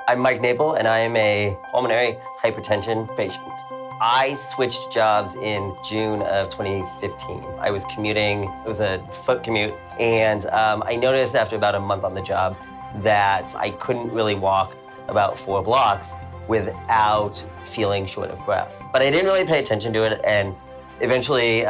I'm Mike Naple, and I am a pulmonary hypertension patient. I switched jobs in June of 2015. I was commuting, it was a foot commute, and I noticed after about a month on the job that I couldn't really walk about 4 blocks without feeling short of breath. But I didn't really pay attention to it, and eventually,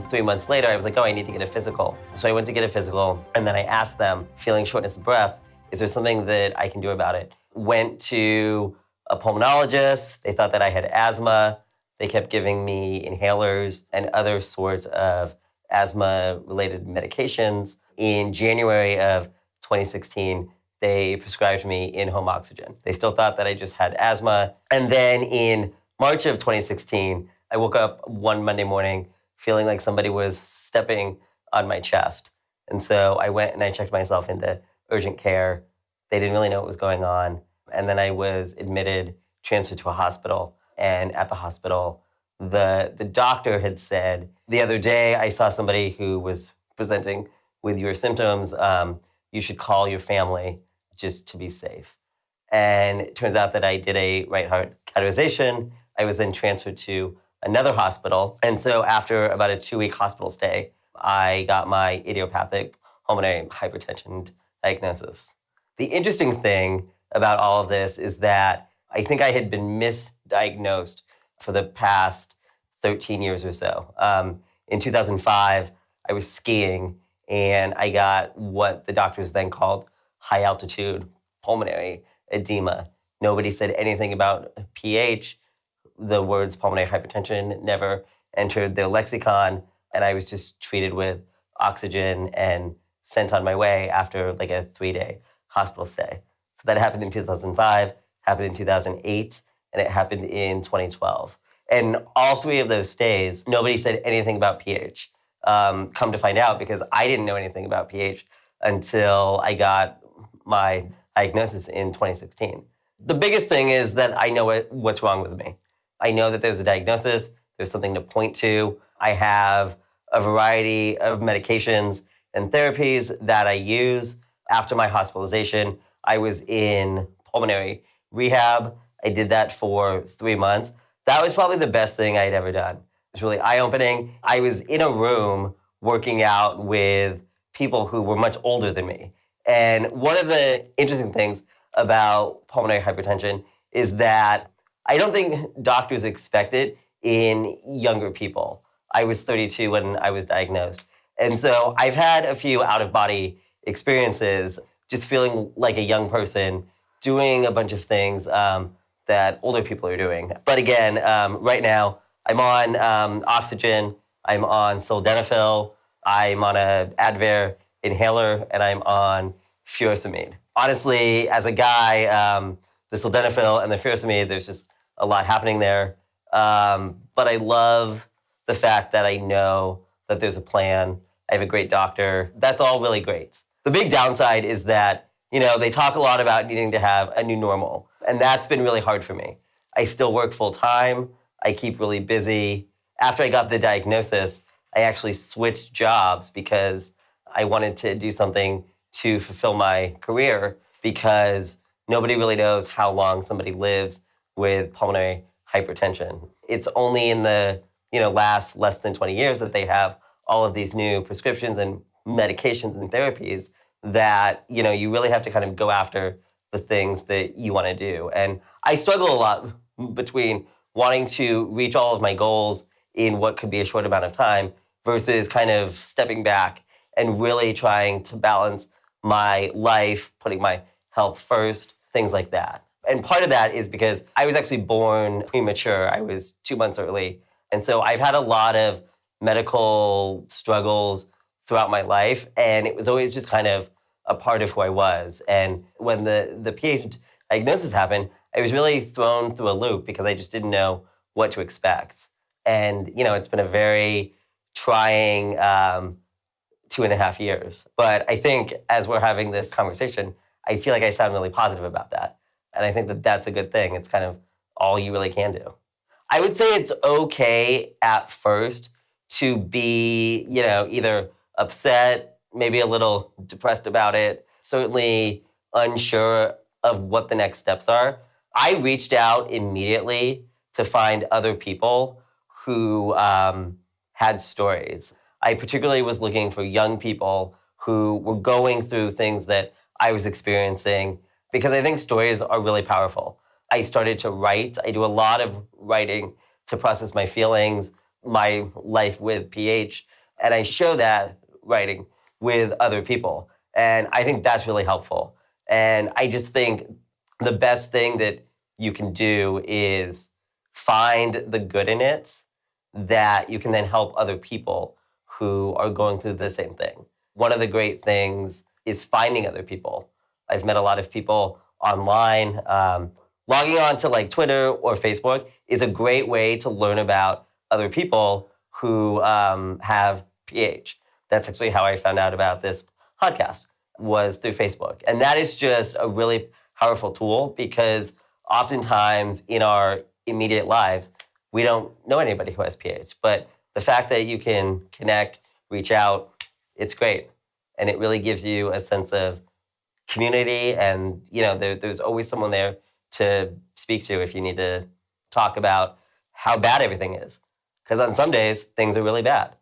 3 months later, I was like, oh, I need to get a physical. So I went to get a physical, and then I asked them, feeling shortness of breath, is there something that I can do about it? Went to a pulmonologist. They thought that I had asthma. They kept giving me inhalers and other sorts of asthma-related medications. In January of 2016, they prescribed me in-home oxygen. They still thought that I just had asthma. And then in March of 2016, I woke up one Monday morning feeling like somebody was stepping on my chest. And so I went and I checked myself into urgent care. They didn't really know what was going on. And then I was admitted, transferred to a hospital. And at the hospital, the doctor had said, the other day I saw somebody who was presenting with your symptoms. You should call your family just to be safe. And it turns out that I did a right heart catheterization. I was then transferred to another hospital. And so after about a 2-week hospital stay, I got my idiopathic pulmonary hypertension diagnosis. The interesting thing about all of this is that I think I had been misdiagnosed for the past 13 years or so. In 2005, I was skiing and I got what the doctors then called high altitude pulmonary edema. Nobody said anything about pH. The words pulmonary hypertension never entered their lexicon, and I was just treated with oxygen and sent on my way after like a 3-day hospital stay. So that happened in 2005, happened in 2008, and it happened in 2012. And all 3 of those stays, nobody said anything about pH. Come to find out, because I didn't know anything about pH until I got my diagnosis in 2016. The biggest thing is that I know what's wrong with me. I know that there's a diagnosis, there's something to point to. I have a variety of medications and therapies that I use. After my hospitalization, I was in pulmonary rehab. I did that for 3 months. That was probably the best thing I'd ever done. It was really eye-opening. I was in a room working out with people who were much older than me. And one of the interesting things about pulmonary hypertension is that I don't think doctors expect it in younger people. I was 32 when I was diagnosed. And so I've had a few out-of-body experiences, just feeling like a young person, doing a bunch of things that older people are doing. But again, right now, I'm on oxygen, I'm on sildenafil, I'm on an Advair inhaler, and I'm on furosemide. Honestly, as a guy, the sildenafil and the furosemide, there's just a lot happening there. But I love the fact that I know that there's a plan. I have a great doctor. That's all really great. The big downside is that, they talk a lot about needing to have a new normal. And that's been really hard for me. I still work full time. I keep really busy. After I got the diagnosis, I actually switched jobs because I wanted to do something to fulfill my career, because nobody really knows how long somebody lives with pulmonary hypertension. It's only in the last less than 20 years that they have all of these new prescriptions and medications and therapies that you really have to kind of go after the things that you want to do. And I struggle a lot between wanting to reach all of my goals in what could be a short amount of time versus kind of stepping back and really trying to balance my life, putting my health first, things like that. And part of that is because I was actually born premature. I was 2 months early. And so I've had a lot of medical struggles throughout my life, and it was always just kind of a part of who I was. And when the pH diagnosis happened, I was really thrown through a loop because I just didn't know what to expect. And, it's been a very trying 2.5 years. But I think as we're having this conversation, I feel like I sound really positive about that. And I think that that's a good thing. It's kind of all you really can do. I would say it's okay at first to be, either upset, maybe a little depressed about it, certainly unsure of what the next steps are, I reached out immediately to find other people who had stories. I particularly was looking for young people who were going through things that I was experiencing because I think stories are really powerful. I started to write. I do a lot of writing to process my feelings, my life with PH, and I show that writing with other people. And I think that's really helpful. And I just think the best thing that you can do is find the good in it that you can then help other people who are going through the same thing. One of the great things is finding other people. I've met a lot of people online. Logging on to like Twitter or Facebook is a great way to learn about other people who have PH. That's actually how I found out about this podcast, was through Facebook. And that is just a really powerful tool because oftentimes in our immediate lives, we don't know anybody who has PH. But the fact that you can connect, reach out, it's great. And it really gives you a sense of community, and there's always someone there to speak to if you need to talk about how bad everything is. Because on some days, things are really bad.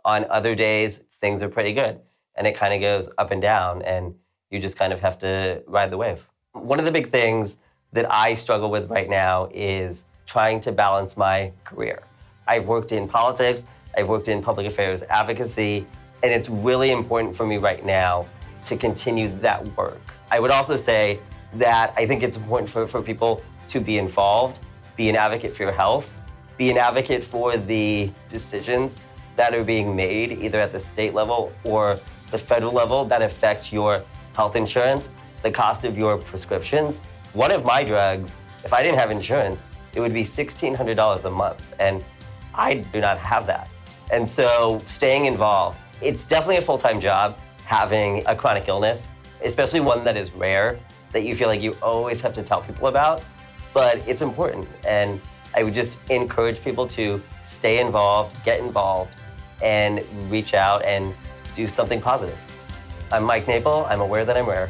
On other days, things are pretty good. And it kind of goes up and down, and you just kind of have to ride the wave. One of the big things that I struggle with right now is trying to balance my career. I've worked in politics, I've worked in public affairs advocacy, and it's really important for me right now to continue that work. I would also say that I think it's important for people to be involved, be an advocate for your health, be an advocate for the decisions that are being made either at the state level or the federal level that affect your health insurance, the cost of your prescriptions. One of my drugs, if I didn't have insurance, it would be $1,600 a month, and I do not have that. And so staying involved, it's definitely a full-time job having a chronic illness, especially one that is rare, that you feel like you always have to tell people about, but it's important. And I would just encourage people to stay involved, get involved, and reach out and do something positive. I'm Mike Naple. I'm aware that I'm rare.